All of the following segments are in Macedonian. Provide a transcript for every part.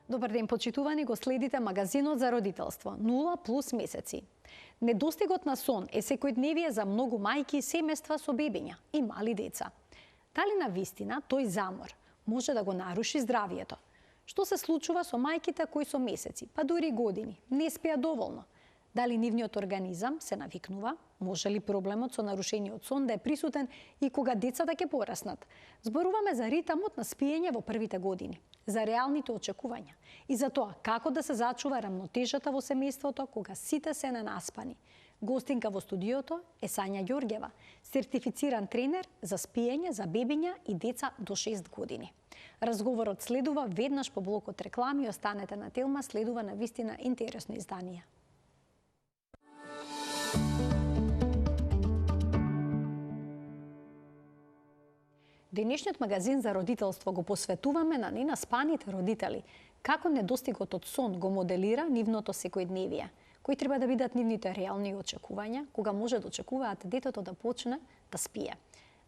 Добар ден, почитувани, го следите магазинот за родителство 0+ месеци. Недостигот на сон е секојдневие за многу мајки и семејства со бебиња и мали деца. Дали на вистина тој замор може да го наруши здравието? Што се случува со мајките кои со месеци, па дури години, не спијат доволно? Дали нивниот организам се навикнува? Може ли проблемот со нарушениот сон да е присутен и кога децата ќе пораснат? Зборуваме за ритмот на спиење во првите години, за реалните очекувања и за тоа како да се зачува рамнотежата во семејството кога сите се ненаспани. Гостинка во студиото е Сања Ѓорѓева, сертифициран тренер за спиење за бебиња и деца до 6 години. Разговорот следува веднаш по блокот реклами. Останете на Телма, следува на вистина интересно издание. Денешниот магазин за родителство го посветуваме на ненаспаните родители, како недостигот од сон го моделира нивното секојдневие, кои треба да бидат нивните реални очекувања, кога може да очекуваат детето да почне да спие.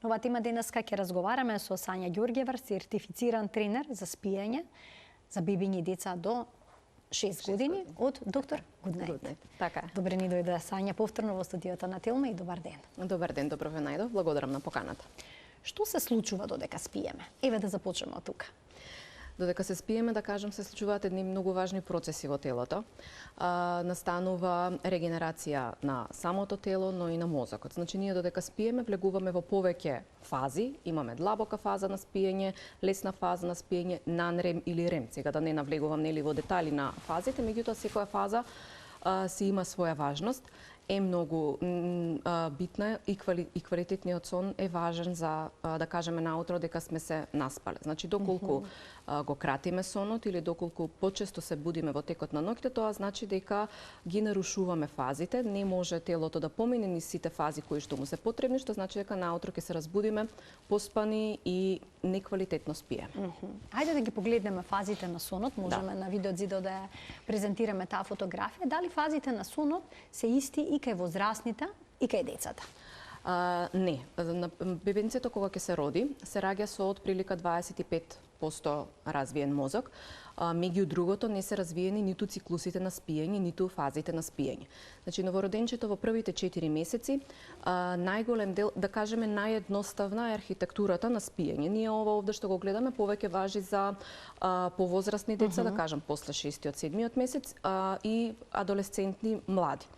На оваа тема денеска ќе разговараме со Сања Ѓорѓева, сертифициран тренер за спиење за бебиња и деца до 6 години од доктор Гуднајт. Така. Добре ни дојде Сања повторно во студиото на Телма и добар ден. Добар ден, добро ве најдов. Благодарам на поканата. Што се случува додека спиеме? Еве да започнеме од тука. Додека се спиеме, да кажем, се случуваат едни многу важни процеси во телото. Настанува регенерација на самото тело, но и на мозокот. Значи, ние додека спиеме, влегуваме во повеќе фази. Имаме длабока фаза на спиење, лесна фаза на спиење, нан-рем или рем. Сега да не навлегувам нели во детали на фазите, меѓутоа секоја фаза си има своја важност. Е многу битна и квалитетниот сон е важен за, да кажеме, наутро дека сме се наспале. Значи, доколку го кратиме сонот или доколку почесто се будиме во текот на ноќта, тоа значи дека ги нарушуваме фазите, не може телото да помине ни сите фази кои што му се потребни, што значи дека наутро ќе се разбудиме поспани и неквалитетно спиеме. Ајде да ги погледнеме фазите на сонот, можеме на видеот зидо да презентираме таа фотографија. Дали фазите на сонот се исти и кај возрастните и кај децата? Не. Бебенцето кога ќе се роди, се раѓа со отприлика 25% развиен мозок. Меѓу другото не се развиени ниту циклусите на спиење, ниту фазите на спиење. Значи, новороденчето во првите 4 месеци, најголем дел, да кажеме, наједноставна е архитектурата на спиење. Ние ова овде што го гледаме повеќе важи за повозрастни деца, да кажем, после 6-7 месец и адолесцентни млади.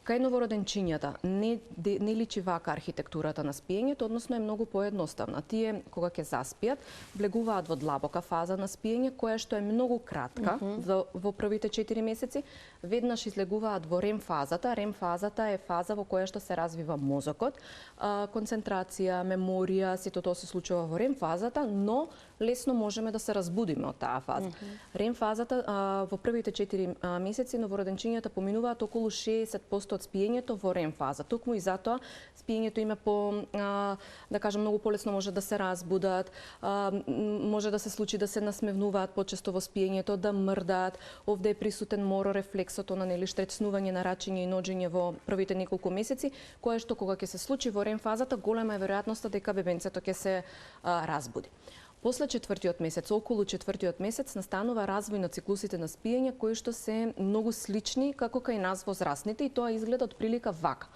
Кај новороденчињата не личи вака архитектурата на спиењето, односно е многу поедноставна. Тие, кога ќе заспијат, влегуваат во длабока фаза на спиење, која што е многу кратка во првите 4 месеци, веднаш излегуваат во рем фазата. Рем фазата е фаза во која што се развива мозокот, концентрација, меморија, сето тоа се случува во рем фазата, но лесно можеме да се разбудиме од таа фаза. Рем фазата во првите 4 месеци новороденчињата поминуваат околу 60% од спиењето во рем фаза. Токму и затоа спиењето има да кажам, многу полесно може да се разбудат, може да се случи да се насмевнуваат почесто во спиењето, да мрдаат. Овде е присутен морорефлексот, на нели штрецнување на рачење и ноџење во првите неколку месеци, кое што кога ќе се случи во рем фазата, голема е веројатноста дека бебенцето ќе се разбуди. После 4-тиот месец, околу 4-тиот месец, настанува развој на циклусите на спиење, кои што се многу слични како кај нас возрастните, и тоа изгледа од прилика вака.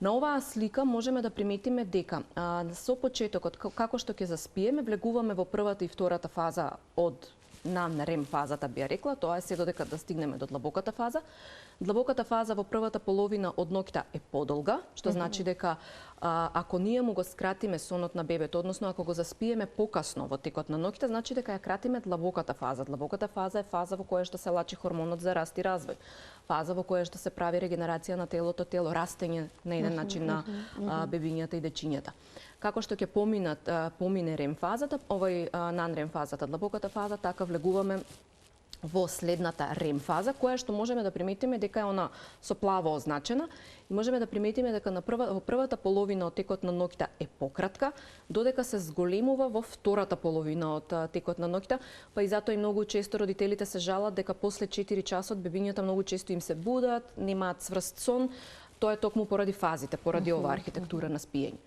На оваа слика можеме да приметиме дека со почетокот, како што ќе заспиеме, влегуваме во првата и втората фаза од нан-рем фазата, би ја рекла, тоа е се додека да стигнеме до длабоката фаза. Длабоката фаза во првата половина од ноќта е подолга, што значи дека ако ние му го скратиме сонот на бебето, односно ако го заспиеме покасно во текот на ноќта, значи дека ја кратиме длабоката фаза. Длабоката фаза е фаза во која што се лачи хормонот за раст и развој. Фаза во која што се прави регенерација на телото, растење на еден начин на бебињата и дечињата. Како што ќе помине рем фазата, овој нан-рем фазата, длабоката фаза, така влегуваме во следната рем фаза, која што можеме да приметиме дека е она со плаво означена, и можеме да приметиме дека во првата половина од текот на ноќта е пократка, додека се зголемува во втората половина од текот на ноќта, па и затоа и многу често родителите се жалат дека после 4 часот бебињата многу често им се будат, немаат цврст сон. Тоа е токму поради фазите, поради оваа архитектура на спиење.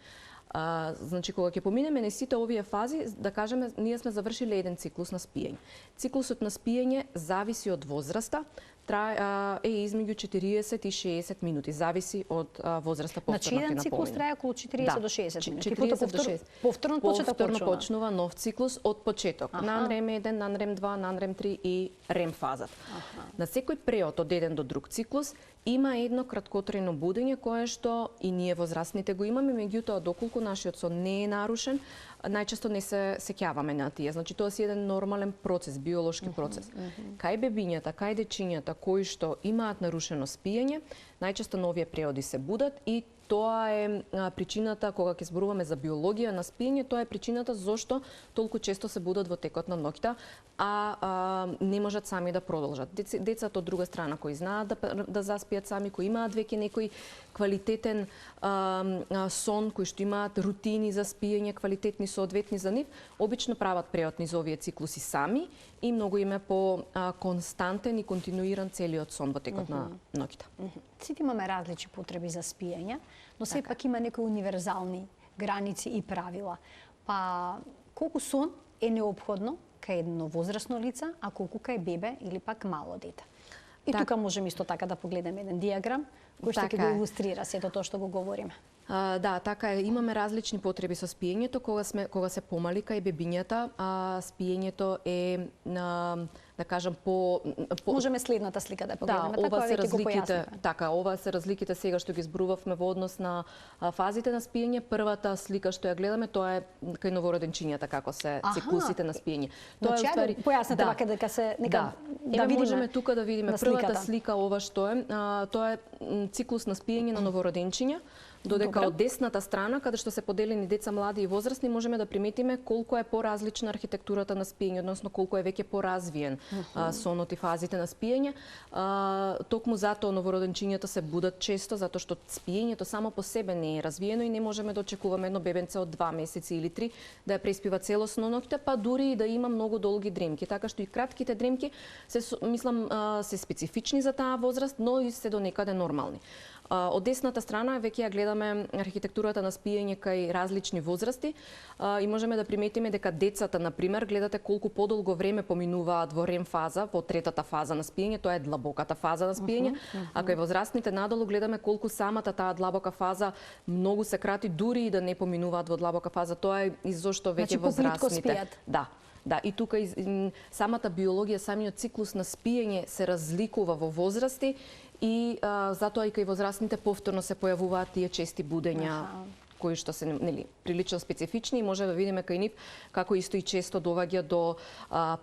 Значи, кога ќе поминеме на сите овие фази, да кажеме, ние сме завршиле еден циклус на спиење. Циклусот на спиење зависи од возраста, е измеѓу 40 и 60 минути, зависи од возраста. Значи, еден циклус трае околу 40 до 60 минути. 40 до 60. Повторно почнува нов циклус од почеток. Нанрем 1, нанрем 2, нанрем 3 и рем фазата. На секој период од еден до друг циклус има едно краткотрајно будење кое што и ние возрастните го имаме, меѓутоа доколку нашиот сон не е нарушен, најчесто не се сеќаваме на тие. Значи тоа е еден нормален процес, биолошки процес. Кај бебињата, кај дечињата кои што имаат нарушено спиење, најчесто на овие периоди се будат и тоа е причината, кога ќе зборуваме за биологија на спиење, тоа е причината зошто толку често се будат во текот на ноќта, а не можат сами да продолжат. Децата од друга страна кои знаат да заспиат сами, кои имаат веќе некој квалитетен сон, кои што имаат рутини за спиење, квалитетни соодветни за нив, обично прават преод низ овие циклуси сами и многу им е по константен и континуиран целиот сон во текот на ноќта. Сите имаме различни потреби за спиење, но сепак има некои универзални граници и правила. Па колку сон е неопходно кај едно возрасно лице, а колку кај бебе или пак мало дете? И тука можеме исто така да погледнеме еден диаграм кој што ќе го илустрира сето тоа што го говориме. Да, така е. Имаме различни потреби со спиењето. Кога се помали кај бебињата, спиењето е да кажам можеме следната слика да погледнеме, ова се разликите. Така, ова се разликите сега што ги зборувавме во однос на фазите на спиење. Првата слика што ја гледаме, тоа е кај новороденчињата како се циклусите на спиење. Тоа е уствари појаснете вака дека се нека да видиме. Можеме тука да видиме првата слика, ова што е, тоа е циклус на спиење на новороденчиња. Додека од десната страна, каде што се поделени деца, млади и возрастни, можеме да приметиме колку е поразлична архитектурата на спиење, односно колку е веќе поразвиен сонот и фазите на спиење. Токму затоа новороденчињата се будат често, затоа што спиењето само по себе не е развиено и не можеме да очекуваме едно бебенце од 2 месеци или 3 да ја преспива целосно ноќта, па дури и да има многу долги дремки. Така што и кратките дремки се специфични за таа возраст, но и се до некаде нормални. Од десната страна веќе ја гледаме архитектурата на спиење кај различни возрасти и можеме да приметиме дека децата, например, гледате колку подолго време поминуваат во рем фаза, во третата фаза на спиење, тоа е длабоката фаза на спиење, а кај возрастните надолу гледаме колку самата таа длабока фаза многу се крати, дури и да не поминуваат во длабока фаза. Тоа е и зошто веќе возрастните. Да, и тука самата биологија, самиот циклус на спиење се разликува во возрасти и затоа и кај возрастните повторно се појавуваат тие чести будења кои што се прилично специфични и може да видиме кај нив како исто и често доваѓа до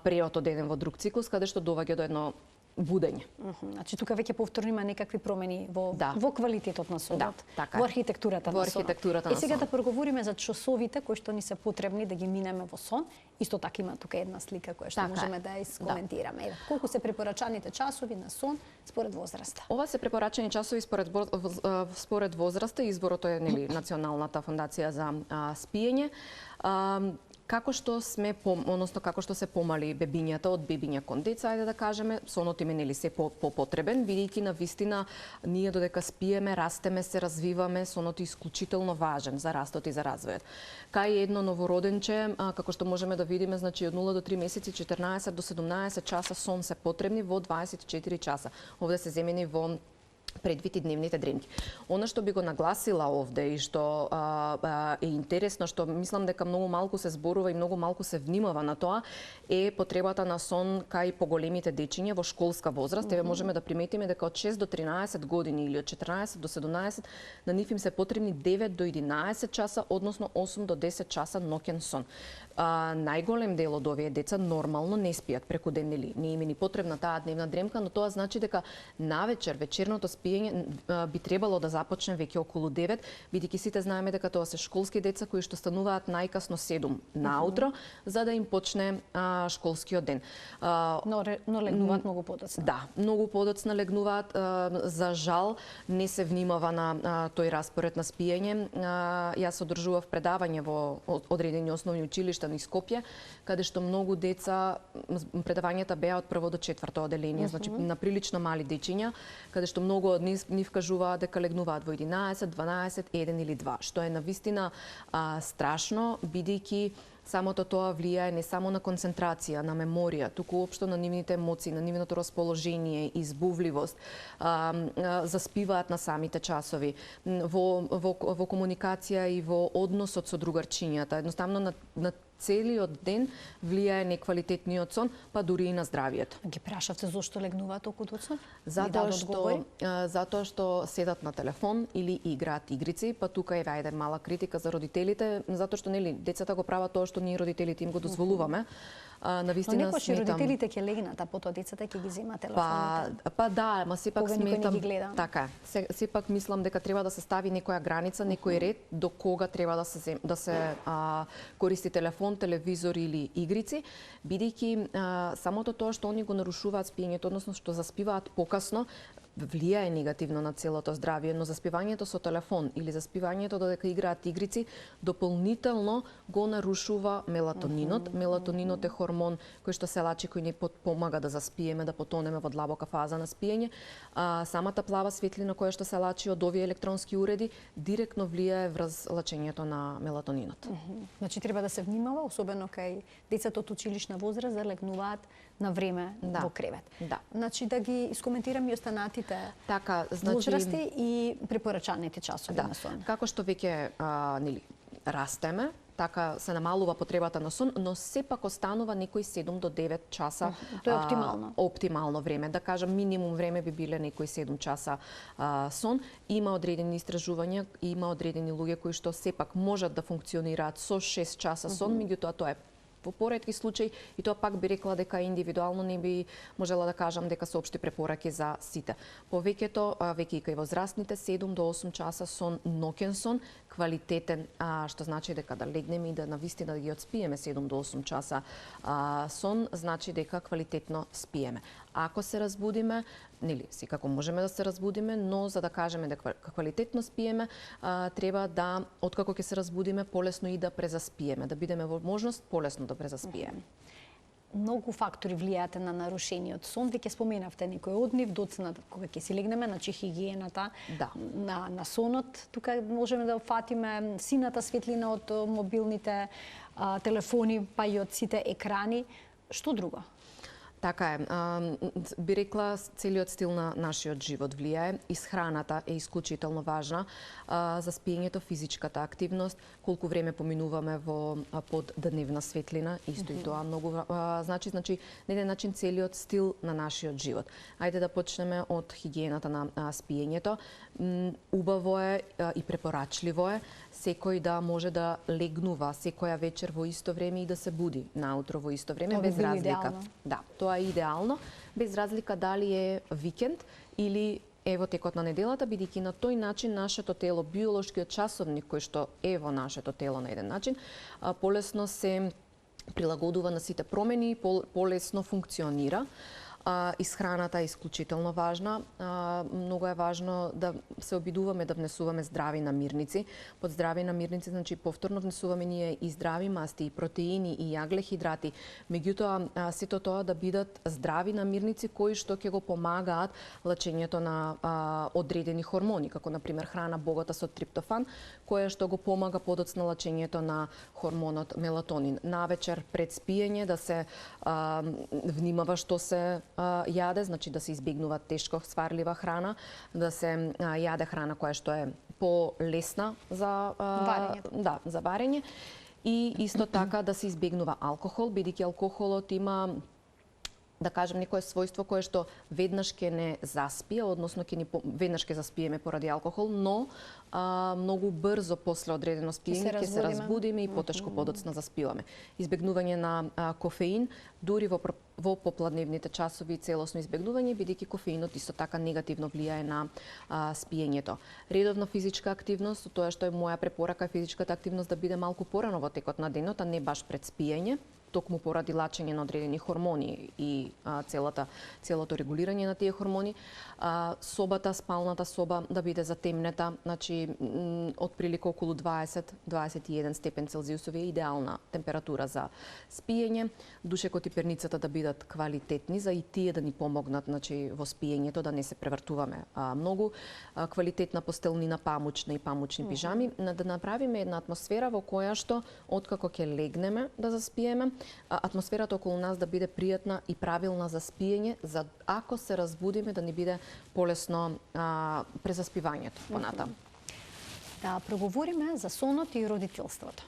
преод од еден во друг циклус, каде што доваѓа до едно будење. Значи тука веќе повторно има некакви промени во квалитетот на сонот, во архитектурата на сонот. И сега да проговориме за часовите кои што ни се потребни да ги минеме во сон. Исто така има тука една слика која што можеме да ја искоментираме. Колку се препорачаните часови на сон според возраста? Ова се препорачани часови според возраста. Изворот е Националната фондација за спиење. Како што како што се помали бебињата од бебиња кон деца, ајде да кажеме, сонот им е се потребен, бидејќи на вистина ние додека спиеме, растеме, се развиваме, сонот е исклучително важен за растот и за развојот. Кај едно новороденче, како што можеме да видиме, значи од 0 до 3 месеци 14 до 17 часа сон се потребни во 24 часа. Овде се земени во предвид и дневните дремки. Она што би го нагласила овде и што е интересно, што мислам дека многу малку се зборува и многу малку се внимава на тоа, е потребата на сон кај поголемите дечиња во школска возраст. Еве можеме да приметиме дека од 6 до 13 години или од 14 до 17 на нив им се потребни 9 до 11 часа, односно 8 до 10 часа ноќен сон. Најголем дел од овие деца нормално не спијат преку ден, не им е ни потребна таа дневна дремка, но тоа значи дека навечер вечерното спиење би требало да започне веќе околу 9, бидејќи сите знаеме дека тоа се школски деца кои што стануваат најкасно 7 наутро, за да им почне школскиот ден. Но легнуваат многу подоцна. Да, многу подоцна легнуваат. За жал не се внимава на тој распоред на спиење. Јас одржував предавање во одредени основни училишта низ Скопје, каде што многу деца, предавањата беа од прво до четврто оделение, значи на прилично мали дечиња, каде што многу од нив кажуваат дека легнуваат во 11, 12, 1 или 2, што е навистина страшно, бидејќи самото тоа влијае не само на концентрација, на меморија, туку уопшто на нивните емоции, на нивното расположение, избувливост, заспиваат на самите часови, во комуникација и во односот со другарчињата. Едноставно на целиот ден влијае неквалитетниот сон, па дури и на здравието. Ги прашавте зошто легнуваат толку доцна? Затоа што седат на телефон или играат игрици, па тука еве ајде мала критика за родителите, затоа што нели децата го прават тоа што ние родителите им го дозволуваме. Навистина но некојаш родителите ќе легнат, а потоа децата ќе ги земат телефоните. Па да, ама сепак сметам така. Сепак мислам дека треба да се стави некоја граница, некој ред до кога треба да се користи телефон, телевизор или игрици, бидејќи самото тоа што они го нарушуваат спиењето, односно што заспиваат покасно, влијае негативно на целото здравје, но заспивањето со телефон или заспивањето додека играат игрици дополнително го нарушува мелатонинот. Мелатонинот е хормон кој што се лачи, кој ни помага да заспиеме, да потонеме во длабока фаза на спиење. Самата плава светлина која што се лачи од овие електронски уреди директно влијае врз лачењето на мелатонинот. Значи треба да се внимава, особено кај децата од училишна возраст, да легнуваат на време во кревет. Да. Значи да ги искоментирам и останатите значи возрасти и препорачаните часови на сон. Како што веќе растеме, така се намалува потребата на сон, но сепак останува некои 7 до 9 часа. Тоа е оптимално. Оптимално време, да кажам минимум време би биле некои 7 часа сон. Има одредени истражувања, има одредени луѓе кои што сепак можат да функционираат со 6 часа сон, меѓутоа тоа е во поретки случаи и тоа пак би рекла дека индивидуално не би можела да кажам дека се општи препораки за сите. Повеќето, веќе и кај возрастните, 7 до 8 часа сон, ноќен сон, квалитетен, што значи дека да легнеме и да навистина да ги отспиеме 7 до 8 часа сон, значи дека квалитетно спиеме. Ако се разбудиме, нели, секако можеме да се разбудиме, но за да кажеме дека квалитетно спиеме, треба да, откако ќе се разбудиме, полесно и да презаспиеме, да бидеме во можност полесно да презаспиеме. Многу фактори влијаат на нарушениот сон. Веќе споменавте некој од нив, доцна кога ќе си легнеме, значи хигиената на сонот. Тука можеме да фатиме сината светлина од мобилните телефони, па и од сите екрани. Што друго? Така е. Би рекла, целиот стил на нашиот живот влијае. Исхраната е исклучително важна за спиењето, физичката активност, колку време поминуваме под дневна светлина, исто и тоа многу значи на еден начин целиот стил на нашиот живот. Ајде да почнеме од хигиената на спиењето. Убаво е и препорачливо е секој да може да легнува секоја вечер во исто време и да се буди наутро во исто време, без разлика. Да, тоа е идеално, без разлика дали е викенд или е во текот на неделата, бидејќи на тој начин нашето тело, биолошкиот часовник кој што е во нашето тело на еден начин, полесно се прилагодува на сите промени и полесно функционира. Исхраната е исклучително важна. Многу е важно да се обидуваме да внесуваме здрави намирници. Под здрави намирници, значи повторно внесуваме ние и здрави масти, и протеини, и јаглехидрати. Меѓутоа, сето тоа да бидат здрави намирници кои што ќе го помагаат лачењето на одредени хормони, како например храна богата со триптофан, која што го помага подоцна лачењето на хормонот мелатонин. Навечер пред спиење да се внимава што се јаде, значи да се избегнува тешко сварлива храна, да се јаде храна која што е полесна за за варење и исто така да се избегнува алкохол, бидејќи алкохолот има, да кажем, некое својство кое што веднаш ќе не заспие, односно веднаш ќе заспиеме поради алкохол, но многу брзо после одредено спиење ќе се разбудиме и потешко подоцна заспиваме. Избегнување на кофеин, дури во попладневните часови и целосно избегнување, бидејќи кофеинот исто така негативно влијае на спиењето. Редовна физичка активност, тоа што е моја препорака, физичката активност да биде малку порано во текот на денот, а не баш пред спиење. токму поради лачење на одредени хормони и целото регулирање на тие хормони. Собата, спалната соба да биде затемнета, значи отприлика околу 20-21 степен Целзиусови е идеална температура за спиење. Душекот и перницата да бидат квалитетни, за и тие да ни помогнат, значи во спиењето, да не се превртуваме многу. Квалитетна постелнина, памучна и памучни пижами, да направиме една атмосфера во која што откако ќе легнеме да заспиеме, атмосферата околу нас да биде пријатна и правилна за спиење, за ако се разбудиме да ни биде полесно презаспивањето понатаму. Да проговориме за сонот и родителството.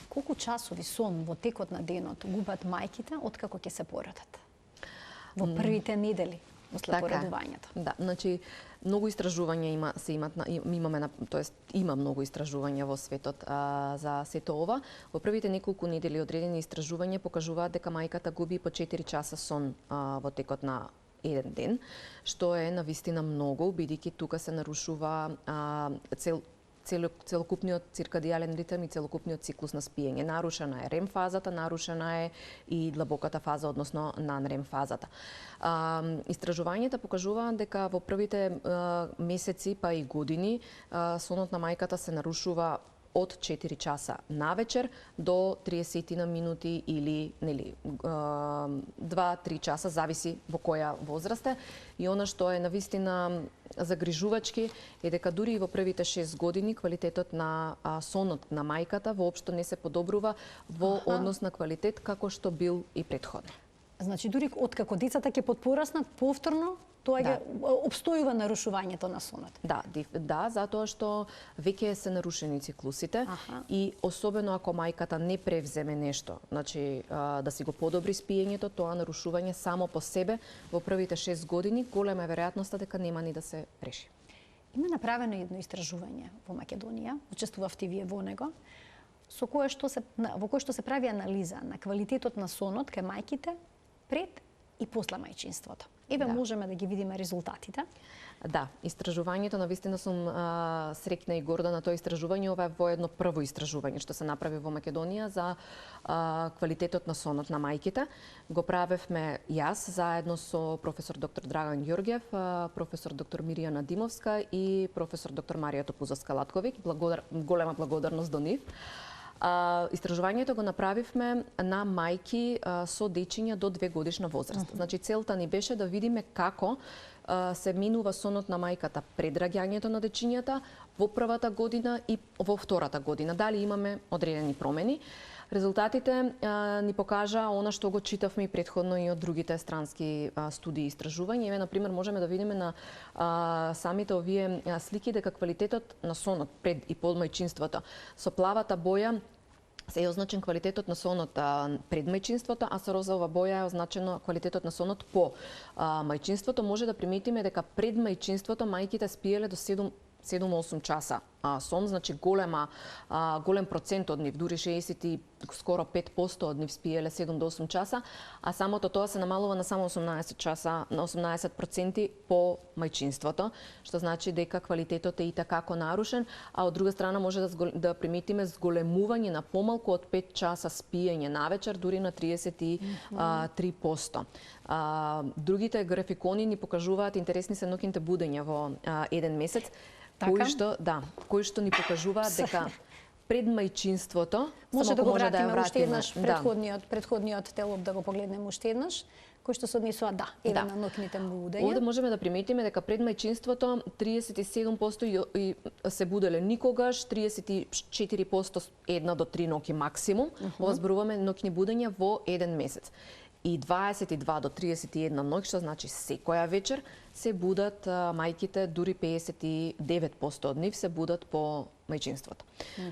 Колку часови сон во текот на денот губат мајките откако ќе се породат? Во првите недели после поредувањето. Да, значи многу истражувања има многу истражувања во светот за сето ова. Во првите неколку недели одредени истражувања покажуваат дека мајката губи по 4 часа сон во текот на еден ден, што е навистина многу, бидејќи тука се нарушува целокупниот циркадијален ритм и целокупниот циклус на спиење. Нарушена е REM фазата, нарушена е и длабоката фаза, односно non-REM фазата. Истражувањата покажуваат дека во првите месеци па и години сонот на мајката се нарушува од 4 часа навечер до 30 на минути или 2-3 часа, зависи во која возраст е. И она што е навистина загрижувачки е дека дури и во првите 6 години квалитетот на сонот на мајката воопшто не се подобрува во однос на квалитет како што бил и претходно. Значи дури откако децата ќе потпораснат повторно, тоа ќе обстојува нарушувањето на сонот. Да, затоа што веќе се нарушени циклусите и особено ако мајката не превземе нешто, значи да си го подобри спиењето, тоа нарушување само по себе во првите 6 години голема е веројатноста дека нема ни да се реши. Има направено едно истражување во Македонија, учествувавте вие во него, во кое што се прави анализа на квалитетот на сонот кај мајките пред и после мајчинството. Еве можеме да ги видиме резултатите. Да, истражувањето, навистина сум среќна и горда на тоа истражување. Ова е во едно прво истражување што се направи во Македонија за квалитетот на сонот на мајките. Го правевме јас заедно со професор доктор Драган Ѓорѓев, професор доктор Миријана Димовска и професор доктор Марија Топузовска-Латковиќ. Голема благодарност до нив. Истражувањето го направивме на мајки со дечиња до 2 годишна возраст. Значи целта ни беше да видиме како се минува сонот на мајката пред раѓањето на дечињата, во првата година и во втората година. Дали имаме одредени промени? Резултатите ни покажа она што го читавме и претходно и од другите странски студии и истражувања. Еве, например, можеме да видиме на самите овие слики дека квалитетот на сонот пред и по мајчинството со плавата боја се е означен квалитетот на сонот пред мајчинството, а со розова боја е означено квалитетот на сонот по мајчинството. Може да приметиме дека пред мајчинството мајките спиеле до 7-8 часа сон, значи голем процент од нив, дури 60 и скоро 5% од нив спиеле 7 до 8 часа, а самото тоа се намалува на само 18 часа, на 18% по мајчинството, што значи дека квалитетот е и такако нарушен, а од друга страна може да приметиме зголемување на помалку од 5 часа спиење навечер, дури на 33%. Другите графикони ни покажуваат интересни се ноќните будења во еден месец, кои што ни покажуваат дека пред мајчинството може да го вратиме уште еднаш претходниот телоп да го погледнеме уште еднаш, кој што се однесува на ноќните будења. Овде можеме да приметиме дека пред мајчинството 37% се буделе никогаш, 34% 1 до 3 ноќи максимум. Ова зборуваме ноќни будења во еден месец. И 22 до 31 ноќ, што значи секоја вечер, се будат мајките, дури 59% од нив се будат по мајчинството.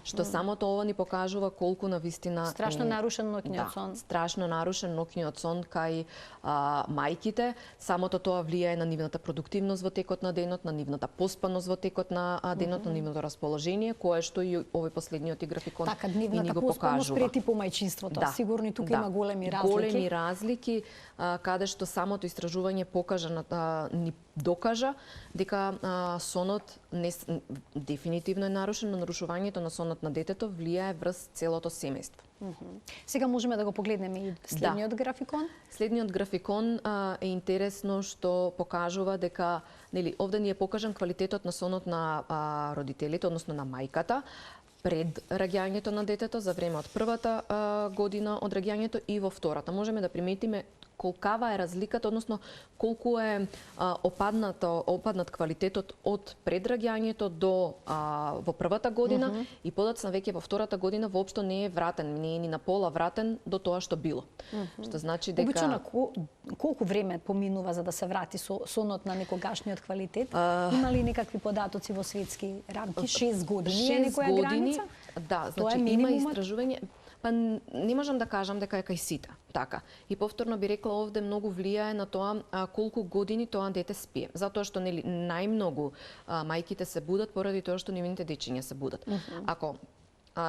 Што самото ова ни покажува колку навистина страшно нарушен ноќниот сон. Страшно нарушен ноќниот сон кај мајките. Самото тоа влијае на нивната продуктивност во текот на денот, на нивната поспаност во текот на денот, на нивното расположение, кое што и овој последниот графикон така, и ни го покажува. Нивната поспаност пред и по мајчинството. Сигурно и тука има големи разлики. Големи разлики, каде што самото истражување ни докажа дека сонот дефинитивно е нарушен, на нарушувањето на сонот на детето влијае врз целото семејство. Сега можеме да го погледнеме и следниот графикон. Следниот графикон е интересно што покажува дека, нели, овде ни е покажан квалитетот на сонот на родителите, односно на мајката, пред раѓањето на детето, за време од првата година од раѓањето и во втората. Можеме да приметиме колкава е разликата, односно колку е опаднат квалитетот од предраѓањето до во првата година и подоцна веќе во втората година воопшто не е вратен, не е ни на пола вратен до тоа што било. Што значи дека Обично колку време поминува за да се врати сонот на некогашниот квалитет? Има ли некакви податоци во светски рамки? 6 години е некоја граница? Да, значи има истражување. Па не можам да кажам дека е кај сите, така. И повторно би рекла овде многу влијае на тоа колку години тоа дете спие. Затоа што нели најмногу мајките се будат поради тоа што нивните дечиња се будат. Ако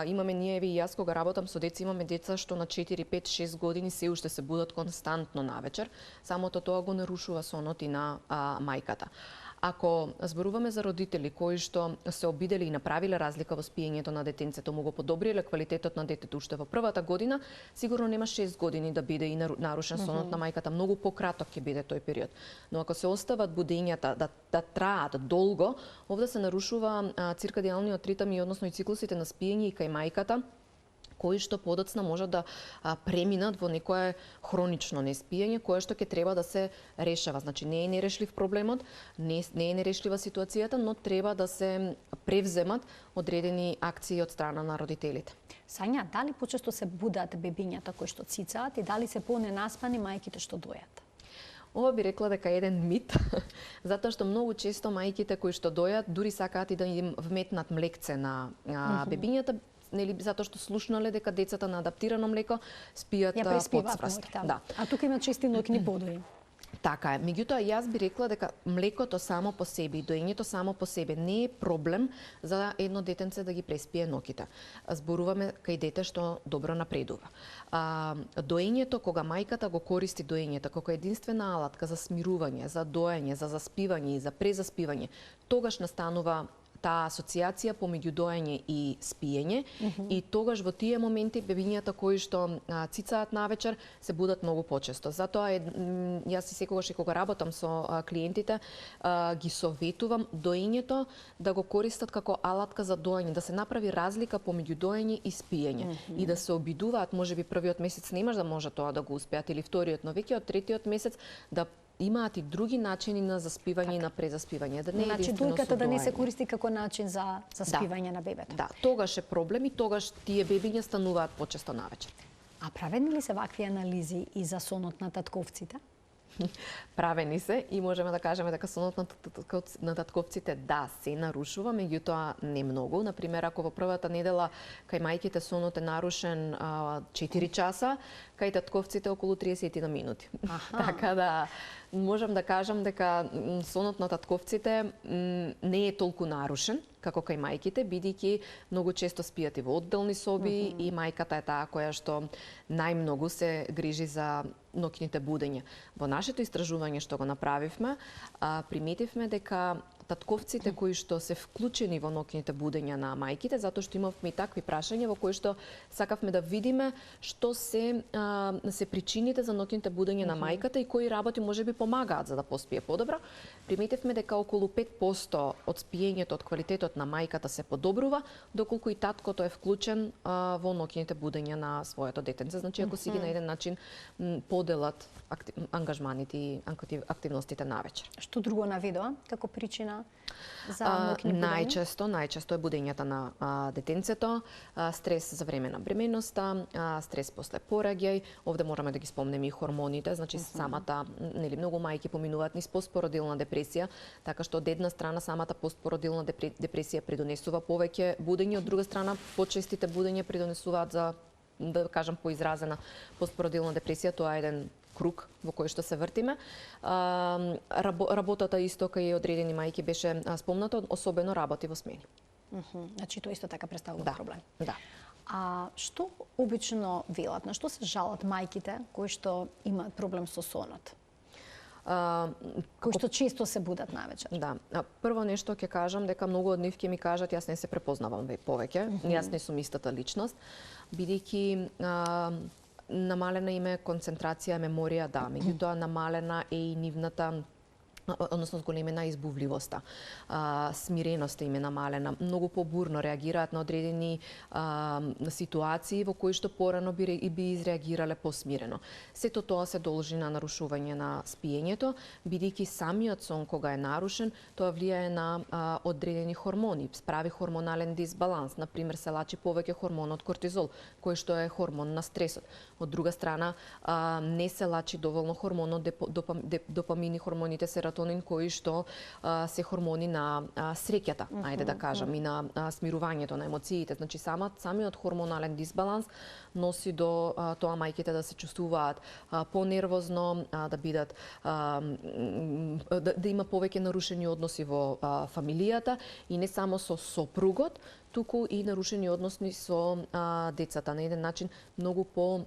имаме ние и јас кога работам со деца, имаме деца што на 4, 5, 6 години се уште се будат константно навечер, самото тоа го нарушува сонот и на мајката. Ако зборуваме за родители кои што се обидели и направиле разлика во спиењето на детенцето, му го подобриле квалитетот на детето уште во првата година, сигурно нема 6 години да биде и нарушен сонот на мајката, многу пократок ќе биде тој период. Но ако се остават будењата да траат долго, овде се нарушува циркадијалниот ритам и односно и циклусите на спиење и кај мајката, кои што подоцна можат да преминат во некое хронично неспиење, кое што ќе треба да се решава. Значи не е нерешлив проблемот, не е нерешлива ситуацијата, но треба да се превземат одредени акции од страна на родителите. Сања, дали почесто се будат бебињата кои што цицаат и дали се поненаспани мајките што дојат? Ова би рекла дека е еден мит, затоа што многу често мајките кои што дојат дури сакаат и да им вметнат млекце на бебињата, нели затоа што слушнале дека децата на адаптирано млеко спијат подсвест. Да. А тука има чести ноќни подои. Така е. Меѓутоа, јас би рекла дека млекото само по себе и доењето само по себе не е проблем за едно детенце да ги преспие ноќите. Зборуваме кај дете што добро напредува. Доењето, кога мајката го користи доењето како единствена алатка за смирување, за доење, за заспивање и за презаспивање, тогаш настанува таа асоциација помеѓу доење и спиење и тогаш во тие моменти бебињата кои што цицаат навечер се будат многу почесто. Затоа јас и секогаш и кога работам со клиентите ги советувам доењето да го користат како алатка за доење, да се направи разлика помеѓу доење и спиење и да се обидуваат, можеби првиот месец немаш да може тоа да го успеат или вториот, но веќе од третиот месец да имаат и други начини на заспивање и на презаспивање. Да не значи дојката да не се користи како начин за спивање на бебето. Да, тогаш е проблем и тогаш тие бебиња стануваат почесто навечер. А правени ли се вакви анализи и за сонот на татковците? Правени се и можеме да кажеме дека сонот на татковците да се нарушува, меѓутоа не многу. Например, ако во првата недела кај мајките сонот е нарушен 4 часа, кај татковците околу 30 минути. Така да можам да кажам дека сонот на татковците не е толку нарушен како кај мајките, бидејќи многу често спијат и во одделни соби и мајката е таа која што најмногу се грижи за ноќните будења. Во нашето истражување што го направивме, приметивме дека татковците кои што се вклучени во ноќните будења на мајките, затоа што имавме и такви прашања во кои што сакавме да видиме што се причините за ноќните будења на мајката и кои работи можеби помагаат за да поспие подобро. Приметивме дека околу 5% од спиењето, од квалитетот на мајката се подобрува, доколку и таткото е вклучен во ноќните будења на своето детенце. Значи, ако си ги на еден начин поделат ангажманите и активностите навечер. Што друго наведоа како причина за ноќни будења? Најчесто е будењата на детенцето, стрес за време на бременноста, стрес после пораѓај. Овде можеме да ги спомнеме и хормоните, значи самата, нели, многу мајки поминуваат низ постпородилна депресија, така што од една страна самата постпородилна депресија придонесува повеќе будење, од друга страна почестите будења придонесуваат за, да кажам, поизразена постпородилна депресија. Тоа е еден круг во кој што се вртиме. Работата исто кај одредени мајки беше спомнато, особено работи во смени. Значи тоа исто така представува проблем. Да. А што обично велат, на што се жалат мајките кои што имаат проблем со сонот? кои што често се будат навечер. Да. Прво нешто ќе кажам дека многу од нив ќе ми кажат јас не се препознавам повеќе, јас не сум истата личност, бидејќи намалена им е концентрација, меморија, да, меѓутоа намалена е и нивната односно зголемена избувливоста. Смиреноста им е намалена, многу побурно реагираат на одредени ситуации во кои што порано би изреагирале посмирено. Сето тоа се должи на нарушување на спиењето, бидејќи самиот сон кога е нарушен, тоа влијае на одредени хормони, прави хормонален дисбаланс, например се лачи повеќе хормонот кортизол, кој што е хормон на стресот. Од друга страна, не се лачи доволно хормонот допамин и хормоните серотонин, кои што се хормони на среќата, ајде да кажам, и на смирувањето на емоциите. Значи самиот хормонален дисбаланс носи до тоа мајките да се чувствуваат понервозно, да бидат да има повеќе нарушени односи во фамилијата и не само со сопругот, туку и нарушени односи со децата. На еден начин многу по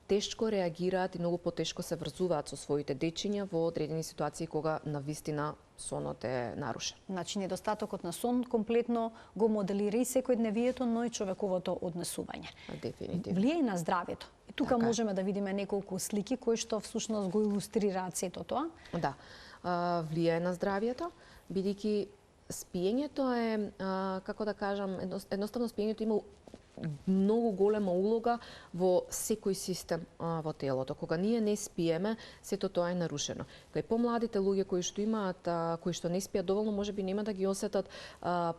тешко реагираат и многу потешко се врзуваат со своите дечиња во одредени ситуации кога навистина сонот е нарушен. Значи недостатокот на сон комплетно го моделира и секојдневието, но и човековото однесување. Дефинитивно. Влијае и на здравјето. И тука можеме да видиме неколку слики кои што всушност го илустрираат сето тоа. Да. Влијае на здравјето, бидејќи спиењето е, како да кажам, едноставно спиењето има многу голема улога во секој систем во телото. Кога ние не спиеме, сето тоа е нарушено. Кај помладите луѓе кои што имаат, кои што не спијат доволно, можеби нема да ги осетат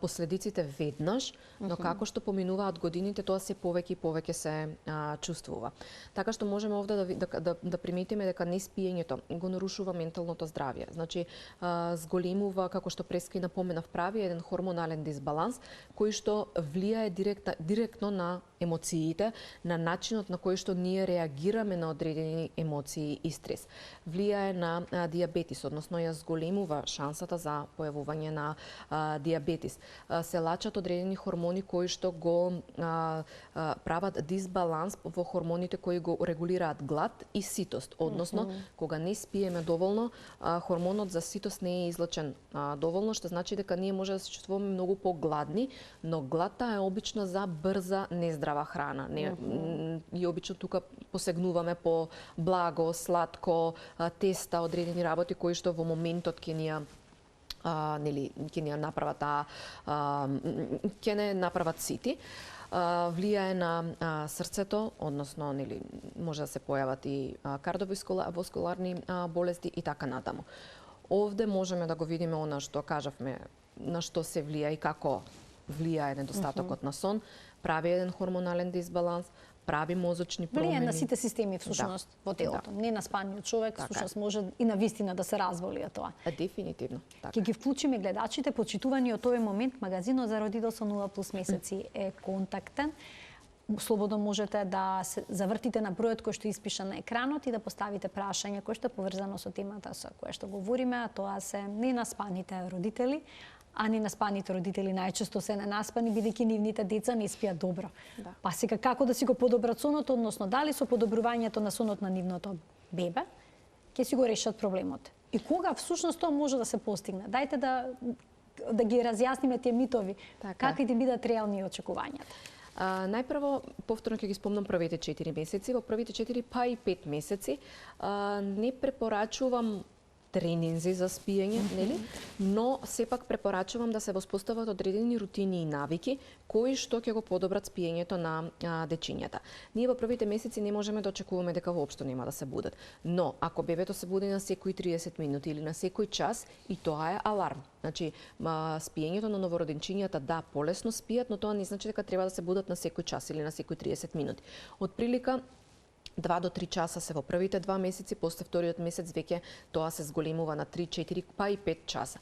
последиците веднаш, но како што поминуваат годините, тоа се повеќе и повеќе се чувствува. Така што можеме овде да приметиме дека неспиењето го нарушува менталното здравје. Значи, зголемува, како што преска и напоменав, прави еден хормонален дисбаланс, кој што влијае директно на емоциите, на начинот на кој што ние реагираме на одредени емоции и стрес. Влијае на дијабетис, односно ја зголемува шансата за појавување на дијабетис. Се лачат одредени хормони кои што го прават дисбаланс во хормоните кои го регулираат глад и ситост, односно кога не спиеме доволно, хормонот за ситост не е излачен доволно, што значи дека ние може да се чувствуваме многу погладни, но гладта е обично за брза, нездрава храна. И обично тука посегнуваме по благо, сладко, теста, одредени работи кои што во моментот ќе ни направат ќе не направат сити. Влијае на срцето, односно може да се појават и кардиоваскуларни болести и така натаму. Овде можеме да го видиме она што кажавме, на што се влија и како влијае недостатокот на сон, прави еден хормонален дисбаланс, прави мозочни промени. Влијае на сите системи всушност во телото. Не на спаниот човек, всушност може и на вистина да се разволи тоа. Дефинитивно. Ќе ги вклучиме гледачите, почитувани од овој момент, магазинот за родителство 0+ месеци е контактен. Слободно можете да се завртите на бројот кој што испиша на екранот и да поставите прашање кој што е поврзано со темата со која што говориме, а тоа се ненаспаните родители, а ненаспаните родители најчесто се ненаспани бидејќи нивните деца не спијат добро. Да. Па сега како да си го подобрат сонот, односно дали со подобрувањето на сонот на нивното бебе ќе си го решат проблемот. И кога всушност тоа може да се постигне? Дајте да ги разјасниме тие митови. Какви ќе бидат реални очекувањата? Најпрво, повторно ќе ги спомнам првите 4 месеци. Во првите 4 па и 5 месеци не препорачувам тренинзи за спиење, нели? Но сепак препорачувам да се воспостават одредени рутини и навики кои што ќе го подобрат спиењето на дечињата. Ние во првите месеци не можеме да очекуваме дека воопшто нема да се будат. Но ако бебето се буди на секои 30 минути или на секој час, и тоа е аларм. Значи, спиењето на новороденчињата, да, полесно спијат, но тоа не значи дека треба да се будат на секој час или на секои 30 минути. Од прилика 2 до 3 часа се во првите 2 месеци, после вториот месец веќе тоа се зголемува на 3, 4, па и 5 часа.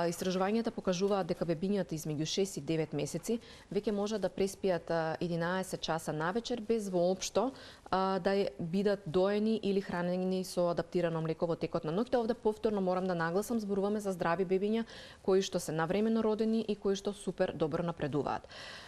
Истражувањата покажуваат дека бебињата измеѓу 6 и 9 месеци веќе може да преспијат 11 часа навечер без воопшто да бидат доени или хранени со адаптирано млеко во текот на ноќта. Овде повторно морам да нагласам, зборуваме за здрави бебиња кои што се навремено родени и кои што супер добро напредуваат.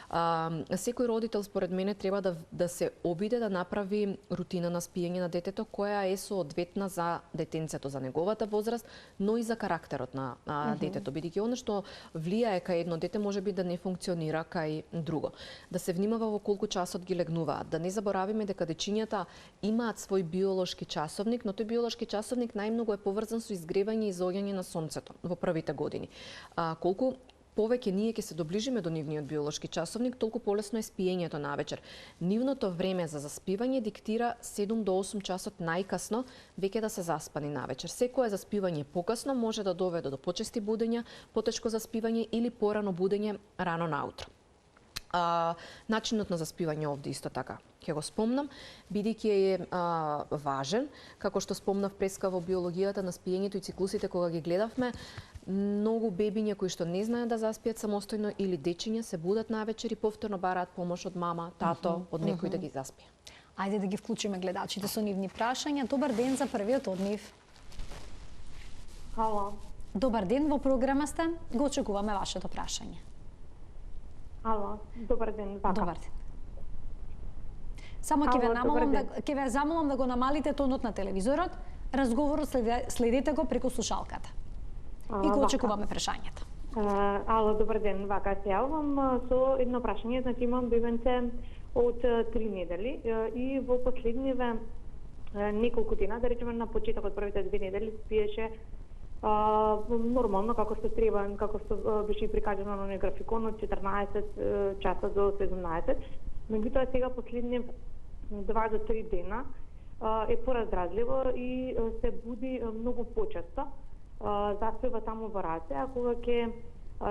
Секој родител според мене треба да се обиде да направи рутина на спиење на детето која е соодветна за детенцето, за неговата возраст, но и за карактерот на детето, бидејќи она што влијае кај едно дете може би да не функционира кај друго. Да се внимава во колку часот ги легнуваат, да не заборавиме дека дечињата имаат свој биолошки часовник, но тој биолошки часовник најмногу е поврзан со изгревање и изоѓање на сонцето во првите години. Колку повеќе ние ќе се доближиме до нивниот биолошки часовник, толку полесно е спиењето навечер. Нивното време за заспивање диктира 7 до 8 часот најкасно веќе да се заспани навечер. Секое заспивање покасно може да доведе до почести будења, потешко заспивање или порано будење рано наутро. Начинот на заспивање овде исто така ќе го спомнам, бидејќи е важен, како што спомнав преска во биологијата на спиењето и циклусите кога ги гледавме, многу бебиња кои што не знаат да заспијат самостојно или дечиња се будат навечер и повторно бараат помош од мама, тато, од некој да ги заспие. Ајде да ги вклучиме гледачите со нивни прашања. Добар ден за првиот од нив. Ало. Добар ден, во програма сте. Го очекуваме вашето прашање. Ало, добар ден, Вака. Добар ден. Само ќе ве замолам да го намалите тонот на телевизорот. Разговорот следете го преку слушалката. И го очекуваме прашањето. Ало, добар ден, Вака. Се јавувам со едно прашање. Значи имам бебенце од 3 недели и во последниве неколку дена, да речеме на почетокот првите 2 недели, спиеше нормално, како што треба, како што беше и прикажано на графикон од 14 часа до 17. Меѓутоа сега последни 2 до 3 дена е пораздржливо и се буди многу почесто. Заспива таму во раце, а кога ќе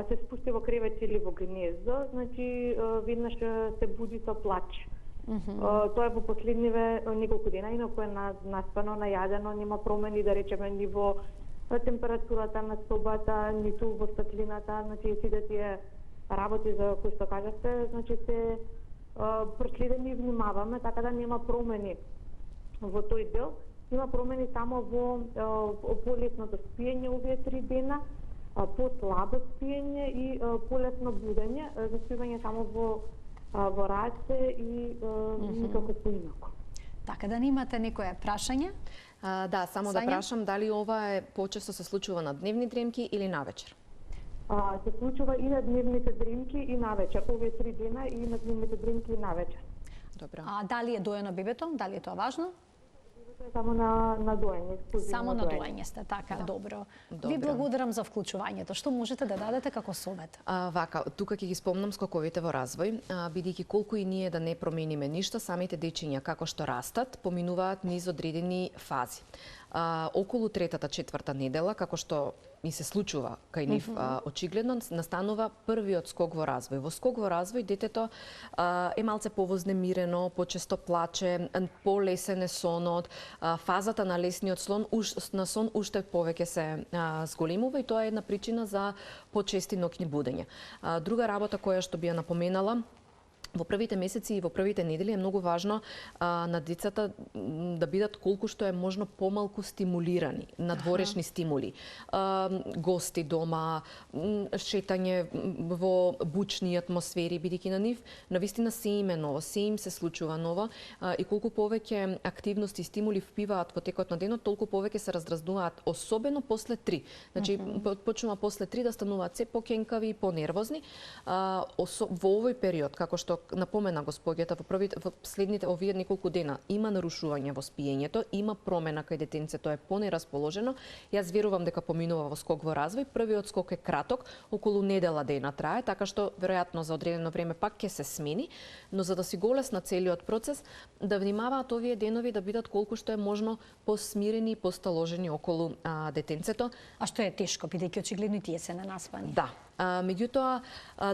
се спусти во кревет или во гнездо, значи веднаш се буди со плач. Тоа е во последниве неколку дена, инаку е наспано, најадено, нема промени, да речеме, ни во температурата на собата, ниту во светлината, значи сите тие работи за кои што кажавте, значи се преследени и внимаваме, така да нема промени во тој дел. Има промени само во полесното спиење овие 3 дена, послабо спиење и полесно будење, заспивање само во раце и никако поинако. Така да немате некое прашање? Да, само да прашам дали ова е почесто се случува на дневни дремки или навечер? Се случува и на дневните дремки и навечер, овие 3 дена и на дневните дремки и навечер. Добро. Дали е доено бебето? Дали е тоа важно? Само на доење. Само на доење сте, така, да. Добро. Ви благодарам за вклучувањето. Што можете да дадете како совет? Вака, тука ќе ги спомнам скоковите во развој, бидејќи колку и ние да не промениме ништо, самите дечиња како што растат, поминуваат низ одредени фази. Околу 3-4 недела, како што и се случува кај нив очигледно, настанува првиот скок во развој. Во скок во развој детето е малце повознемирено, почесто плаче, полесен е сонот, фазата на лесниот сон уште повеќе се зголемува и тоа е една причина за почести ноќни будења. Друга работа која што би ја напоменала, во првите месеци и во првите недели е многу важно на децата да бидат колку што е можно помалку стимулирани, надворешни стимули. Гости дома, шетање во бучни атмосфери, бидејќи на нив навистина се им е ново, се им се случува ново и колку повеќе активности и стимули впиваат во текот на денот, толку повеќе се раздразнуваат, особено после 3. Значи почнува после 3 да стануваат се покенкави и понервозни. Во овој период, како што напомена господјата, во следните овие неколку дена има нарушување во спиењето, има промена кај детенцето е понерасположено. Јас верувам дека поминува во скок во развој. Првиот скок е краток, околу недела дена трае, така што веројатно за одредено време пак ќе се смени, но за да си го олесна целиот процес, да внимаваат овие денови да бидат колку што е можно посмирени и посталожени околу детенцето. А што е тешко, бидејќи очигледно и тие се ненаспани. Да. Меѓутоа,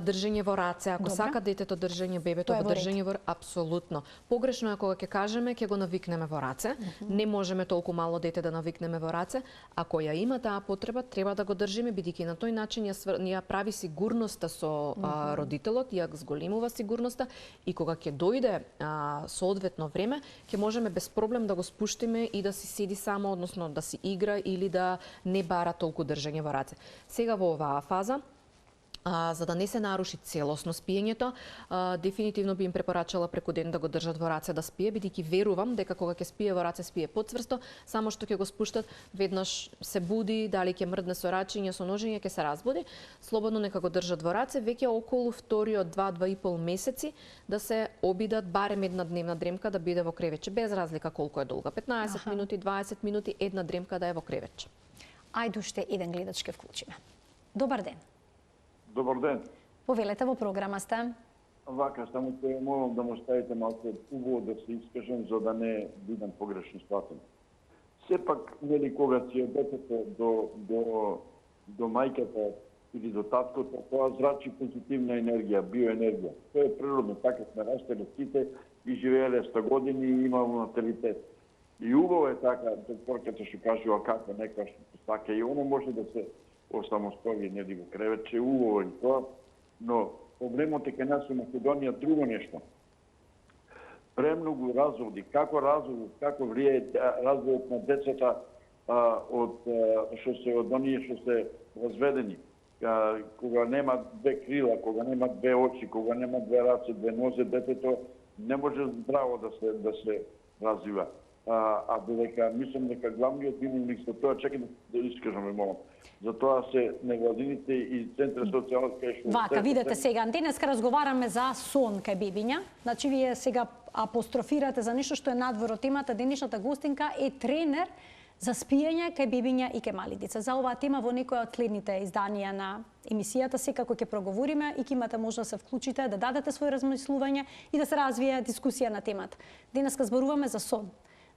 држење во раце, ако сака детето држење, бебето во држење во апсолутно. Погрешно е кога ќе кажеме, ќе го навикнеме во раце. Не можеме толку мало дете да навикнеме во раце. Ако ја има таа потреба, треба да го држиме, бидејќи на тој начин ја прави сигурноста со родителот, ја зголемува сигурноста и кога ќе дојде соодветно време, ќе можеме без проблем да го спуштиме и да си седи само, односно да си игра или да не бара толку држење во раце. Сега во оваа фаза за да не се наруши целосно спиењето, дефинитивно би им препорачала преку ден да го држат во раце да спие, бидејќи верувам дека кога ќе спие во раце спие потцврсто, само што ќе го спуштат, веднаш се буди, дали ќе мрдне со рачење, со ножење, ќе се разбуди, слободно нека го држат во раце, веќе околу вториот 2-2,5 месеци да се обидат барем една дневна дремка да биде во кревече, без разлика колку е долга, 15 минути, 20 минути, една дремка да е во кревече. Ајде уште еден гледач ке вклучиме. Добар ден. Добар ден. Повелете, во програма сте. Вака, само те молам да му ставите малку убаво да се искажам за да не бидам погрешно сватен. Сепак, нели, кога си од детето до мајката или до таткото, тоа зрачи позитивна енергија, биоенергија. Тоа е природно, така сме растеле сите и живееле 100 години и имamo наталитет. И убаво е така, докторката што кажува како некоја што сака и оно може да се осамостои, нели, во кревече, убаво и тоа, но проблемот е кај нас во Македонија друго нешто. Премногу разводи, како влијае разводот на децата од оние што се разведени, кога нема две крила, кога нема две очи, кога нема две раце, две нозе, детето не може здраво да се развива. А додека мислам дека главниот виновник за тоа, чекај да искажам, молам. Затоа се невладините и Центар социјална скршка. Вака, видете сега, денеска разговараме за сон кај бебиња. Значи, вие сега апострофирате за нешто што е надвор од темата. Денешната гостинка е тренер за спиење кај бебиња и кај мали деца. За оваа тема во некоја од следните изданија на емисијата секако ќе проговориме и ќе имате можност да се вклучите, да дадете свој размислување и да се развие дискусија на темата. Денеска зборуваме за сон.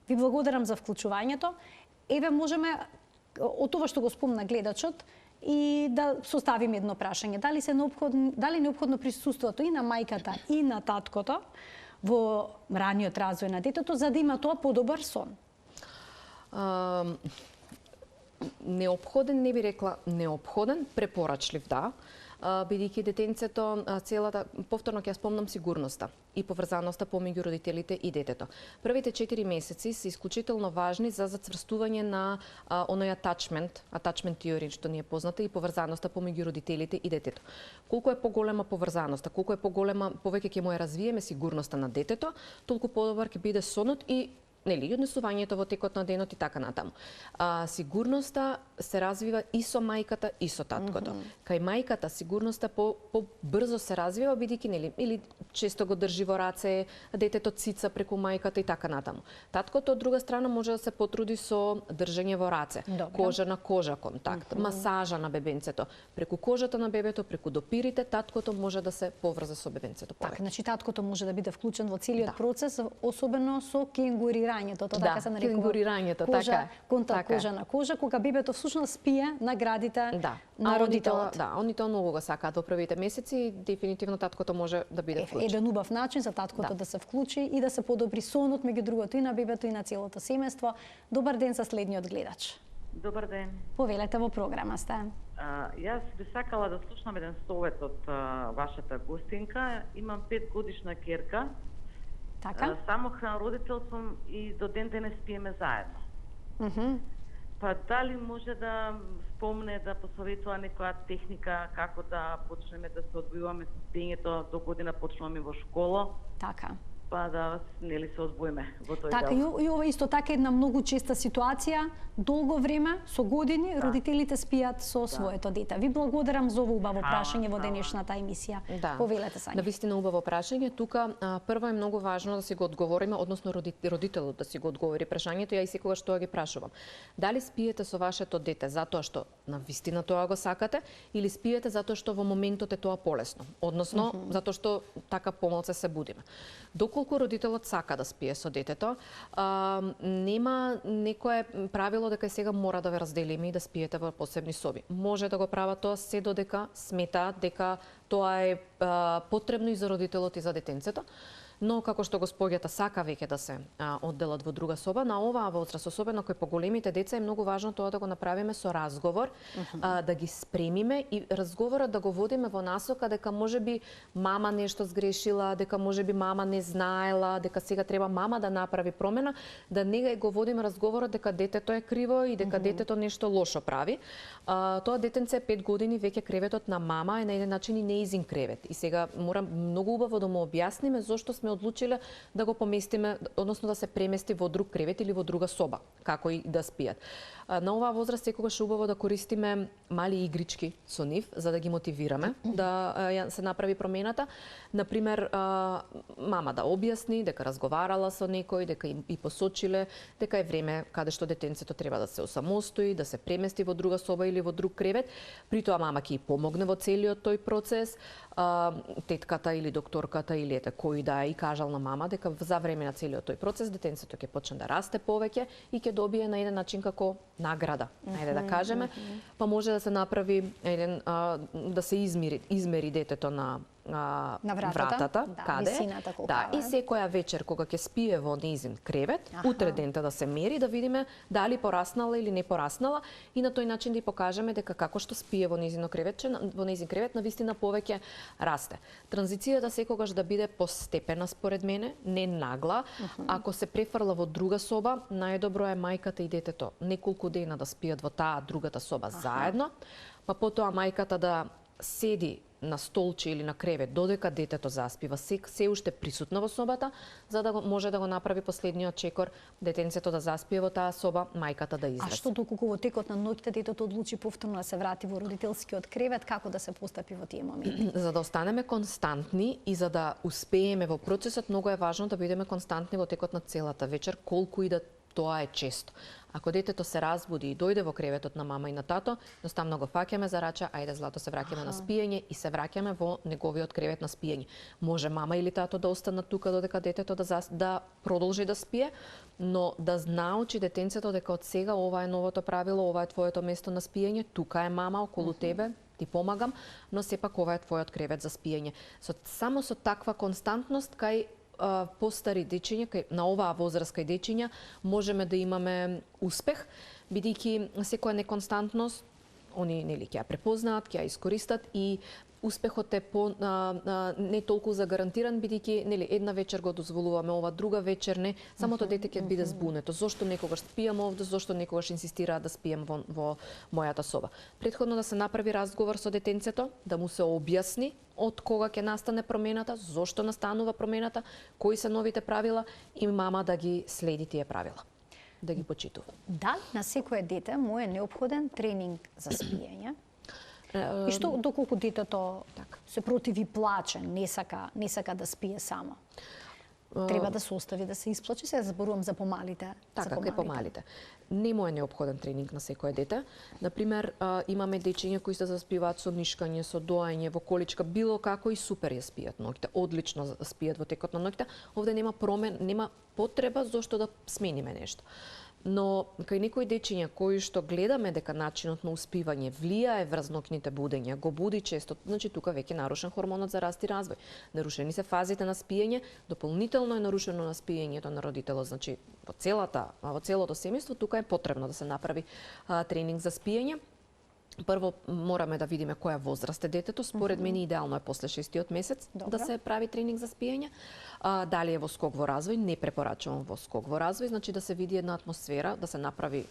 Ви благодарам за вклучувањето. Еве можеме од тоа што го спомна гледачот и да составиме едно прашање. Дали е неопходно присуството и на мајката и на таткото во раниот развој на детето за да има тоа подобар сон? Неопходен, не би рекла неопходен, препорачлив да, бидејќи детенцето целата, повторно ќе спомнам сигурноста и поврзаноста помеѓу родителите и детето. Првите 4 месеци се исклучително важни за зацврстување на оној attachment theory што ни е позната и поврзаноста помеѓу родителите и детето. Колку е поголема поврзаноста, колку е поголема, повеќе ќе му ја развиеме сигурноста на детето, толку подобар ќе биде сонот и нели, однесувањето во текот на денот и така натаму. Сигурноста се развива и со мајката и со таткото. Кај мајката сигурноста побрзо се развива бидејќи нели или често го држи во раце, детето цица преку мајката и така натаму. Таткото од друга страна може да се потруди со држење во раце, кожа на кожа контакт, масажа на бебенцето, преку кожата на бебето, преку допирите, таткото може да се поврзе со бебенцето. Така, значи таткото може да биде вклучен во целиот процес, особено со кенгурирањето, тоа така се нарекува. Кенгурирањето, така. Контакт кожа на кожа, кога бебето всушност спие на градите на родителот. Да, они тоа многу го сакаат во првите месеци, дефинитивно таткото може да биде вклучен. Еден убав начин за таткото да се вклучи и да се подобри сонот меѓу другото и на бебето и на целото семејство. Добар ден за следниот гледач. Добар ден. Повелете, во програма сте. Јас би сакала да слушнам еден совет од вашата гостинка. Имам 5 годишна ќерка. Така? Самохран родител сум и до ден денес спиеме заедно. Па дали може да спомне, да посоветува некоја техника како да почнеме да се одвојуваме со спиењето, до година почнуваме во школа. Така. Па да нели се одвоиме во тој така, дел. И ова исто така една многу честа ситуација, долго време, со години, родителите спијат со своето дете. Ви благодарам за ово убаво прашање во денешната емисија. Повелете, Сања. Навистина убаво прашање. Тука прво е многу важно да си го одговориме, односно родителот да си го одговори прашањето. Ја и секогаш тоа ги прашувам. Дали спиете со вашето дете затоа што навистина тоа го сакате или спиете затоа што во моментот е тоа полесно, односно затоа што така помалку се будиме. Доколку родителот сака да спие со детето, нема некое правило дека сега мора да ве разделиме и да спиете во посебни соби. Може да го прават тоа се додека сметаат дека тоа е потребно и за родителот и за детенцето. но како што го споѓата сака веќе да се одделат во друга соба, на оваа возраст, особено кој поголемите деца, е многу важно тоа да го направиме со разговор, да ги спремиме и разговорот да го водиме во насока дека можеби мама нешто сгрешила, дека можеби мама не знаела, дека сега треба мама да направи промена, да не го водиме разговорот дека детето е криво и дека детето нешто лошо прави. Тоа детенце е 5 години, веќе креветот на мама е на еден начин и неизин кревет. И сега морам многу убаво да му објасниме зошто сме одлучиле да го поместиме, односно да се премести во друг кревет или во друга соба, како и да спијат. На оваа возраст секогаш е убаво да користиме мали игрички со нив, за да ги мотивираме да се направи промената. Например, мама да објасни дека разговарала со некој, дека и посочиле дека е време каде што детенцето треба да се осамостои, да се премести во друга соба или во друг кревет. При тоа мама ќе и помогне во целиот тој процес. Тетката или докторката или ете кој да и кажал на мама дека за време на целиот тој процес детенцето ќе почне да расте повеќе и ќе добие на еден начин како награда, ајде да кажеме, па може да се направи еден да се измери детето на вратата, каде? Да, и секоја вечер кога ќе спие во низин кревет, утре дента да се мери, да видиме дали пораснала или не пораснала и на тој начин да ја покажеме дека како што спие во низин кревет, навистина повеќе расте. Транзицијата секогаш да биде постепена според мене, не нагла. Ако се префрла во друга соба, најдобро е мајката и детето неколку дена да спијат во таа другата соба заедно, па потоа мајката да седи на столче или на кревет додека детето заспива, се уште присутна во собата, за да може да го направи последниот чекор, детенцето да заспие во таа соба, мајката да излезе. А што доколку во текот на ноќта детето одлучи повторно да се врати во родителскиот кревет, како да се постапи во тие моменти? За да останеме константни и за да успееме во процесот, многу е важно да бидеме константни во текот на целата вечер, колку и да тоа е често. Ако детето се разбуди и дојде во креветот на мама и на тато, едноставно го фаќаме за раче, ајде злато се враќаме на спиење и се враќаме во неговиот кревет на спиење. Може мама или тато да останат тука додека детето да продолжи да спие, но да научи детенцето дека од сега ова е новото правило, ова е твоето место на спиење, тука е мама околу тебе, ти помагам, но сепак ова е твојот кревет за спиење. Само со таква константност кај постари дечиња, на оваа возраст кај дечиња, можеме да имаме успех, бидејќи секоја неконстантност, они нели ќе ја препознаат, ќе ја искористат и успехот е не толку загарантиран, бидејќи нели една вечер го дозволуваме, ова друга вечер не, самото дете ќе биде збунето. Зошто некогаш спијам овде, зошто некогаш инсистираат да спијам во мојата соба. Претходно да се направи разговор со детенцето, да му се објасни од кога ќе настане промената, зошто настанува промената, кои се новите правила и мама да ги следи тие правила, да ги почитува. Дали на секое дете му е неопходен тренинг за спиење? И што доколку детето се противи плаче, не сака да спие само? Треба да се остави да се исплаче, се зборувам за помалите. Така, кај помалите. Не му е неопходен тренинг на секое дете. Например, имаме дечиња кои се заспиваат со нишкање, со доање, во количка, било како и супер ја спијат ноќта, одлично спијат во текот на ноќта. Овде нема потреба зошто да смениме нешто. Но кај некои дечиња кои што гледаме дека начинот на успивање влијае врз ноќните будења, го буди често, значи тука веќе нарушен хормонот за раст и развој. Нарушени се фазите на спиење, дополнително е нарушено на спиењето на родителот, значи во целото семејство тука е потребно да се направи тренинг за спиење. Прво мораме да видиме која возраст е детето. Според мене идеално е после 6-тиот месец да се прави тренинг за спиење. Дали е во скок во развој, не препорачувам во скок во развој, значи да се види една атмосфера, да се направи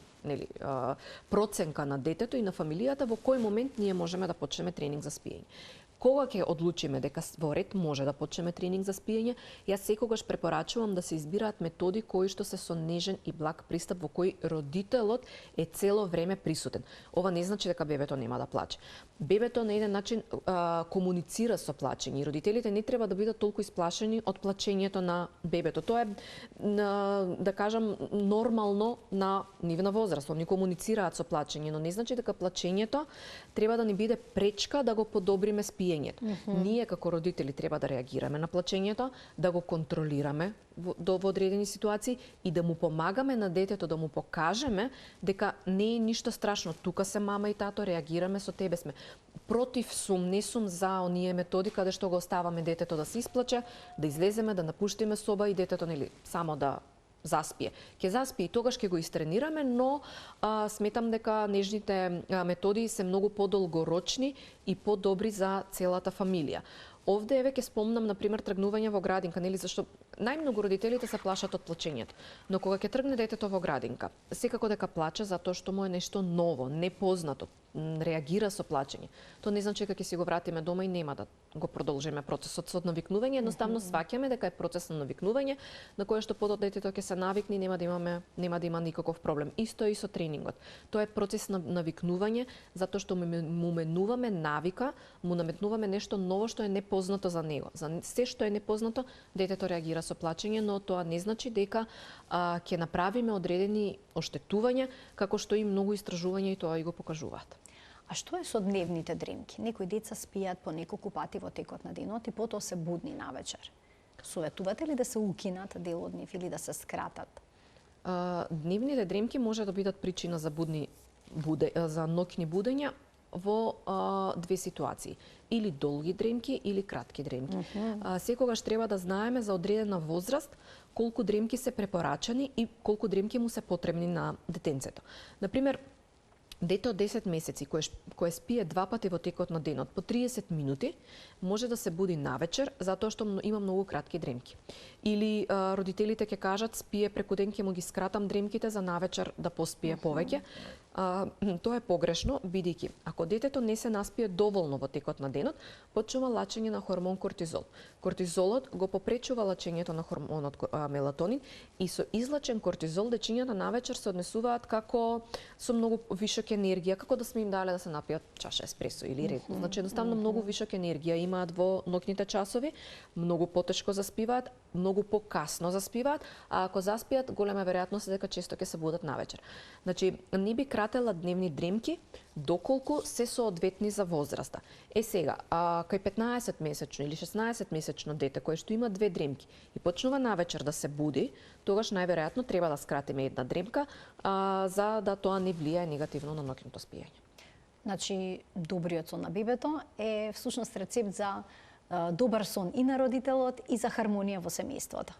проценка на детето и на фамилијата во кој момент ние можеме да почнеме тренинг за спиење. Кога ќе одлучиме дека во ред може да почнеме тренинг за спиење, јас секогаш препорачувам да се избираат методи кои што се со нежен и благ пристап во кој родителот е цело време присутен. Ова не значи дека бебето нема да плаче. Бебето на еден начин комуницира со плачење и родителите не треба да бидат толку исплашени од плачењето на бебето. Тоа е, да кажам, нормално на нивна возраст. Они комуницираат со плачење, но не значи дека плачењето треба да ни биде пречка да го подобриме спиењето спиењето. Ние како родители треба да реагираме на плачењето, да го контролираме во одредени ситуации и да му помагаме на детето, да му покажеме дека не е ништо страшно. Тука се мама и тато, реагираме со тебе сме. Против сум, не сум за оние методи каде што го оставаме детето да се исплаче, да излеземе, да напуштиме соба и детето нели само да заспие. Ќе заспие и тогаш ќе го истренираме, но сметам дека нежните методи се многу подолгорочни и подобри за целата фамилија. Овде еве ќе спомнам на пример тргнување во градинка, нели, зашто најмногу родителите се плашат од плачењето. Но кога ќе тргне детето во градинка, секако дека плаче затоа што му е нешто ново, непознато, реагира со плачење. Тоа не значи дека ќе си го вратиме дома и нема да го продолжиме процесот со навикнување, едноставно сваќаме дека е процес на навикнување, на кој што подот детето ќе се навикне и нема да има никаков проблем. Исто е и со тренингот. Тоа е процес на навикнување затоа што му менуваме навика, му наметнуваме нешто ново што е непознато за него. За се што е непознато, детето реагира со плачење, но тоа не значи дека ќе направиме одредени оштетувања, како што и многу истражувања и тоа и го покажуваат. А што е со дневните дремки? Некои деца спијат по неколку пати во текот на денот и потоа се будни навечер. Советувате ли да се укинат дел од нив или да се скратат? Дневните дремки може да бидат причина за за ноќни будења во две ситуации. Или долги дремки, или кратки дремки. Секогаш треба да знаеме за одредена возраст колку дремки се препорачани и колку дремки му се потребни на детенцето. Например, дете од 10 месеци кое спие 2 пати во текот на денот по 30 минути, може да се буди навечер затоа што има многу кратки дремки. Или родителите ќе кажат спие преку ден, ќе му ги скратам дремките за навечер да поспие повеќе. Тоа е погрешно, бидејќи ако детето не се наспие доволно во текот на денот, почнува лачење на хормон кортизол. Кортизолот го попречува лачењето на хормонот мелатонин и со излачен кортизол дечињата навечер се однесуваат како со многу вишок енергија, како да сме им дале да се напијат чаша еспресо или ред. Значи едноставно многу вишок енергија имаат во ноќните часови, многу потешко заспиваат, многу покасно заспиваат, а ако заспијат, голема веројатност е дека често ќе се будат навечер. Значи не би кратела дневни дремки доколку се соодветни за возраста. Сега, кај 15 месечно или 16 месечно дете кое што има 2 дремки и почнува навечер да се буди, тогаш најверојатно треба да скратиме една дремка за да тоа не влијае негативно на ноќното спиење. Значи, добриот сон на бебето е всушност рецепт за добар сон и на родителот и за хармонија во семејството.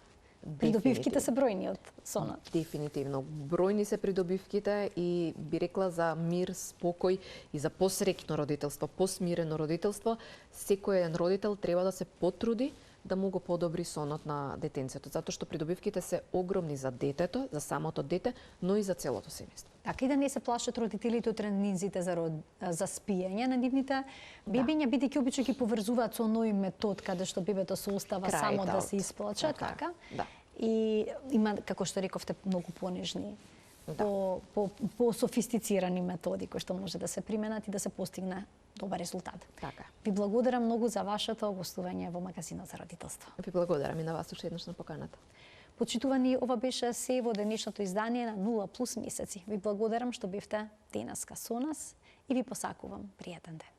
Придобивките се бројни од сонот. Дефинитивно. Бројни се придобивките и би рекла за мир, спокој и за посреќно родителство, посмирено родителство. Секој еден родител треба да се потруди да му го подобри сонот на детенцето, затоа што придобивките се огромни за детето, за самото дете, но и за целото семејство. Така и да не се плашат родителите од тренинзите за спиење на нивните бебиња, бидејќи обично ги поврзуваат со оној метод каде што бебето се остава само да се исплаче, така? Да. И има, како што рековте, многу понежни, по-софистицирани методи кои што може да се применат и да се постигне добар резултат. Така. Ви благодарам многу за вашето гостување во магазинот за родителство. Ви благодарам и на вас уште еднаш на поканата. Почитувани, ова беше се во денешното издание на 0+ месеци. Ви благодарам што бевте денеска со нас и ви посакувам пријатен ден.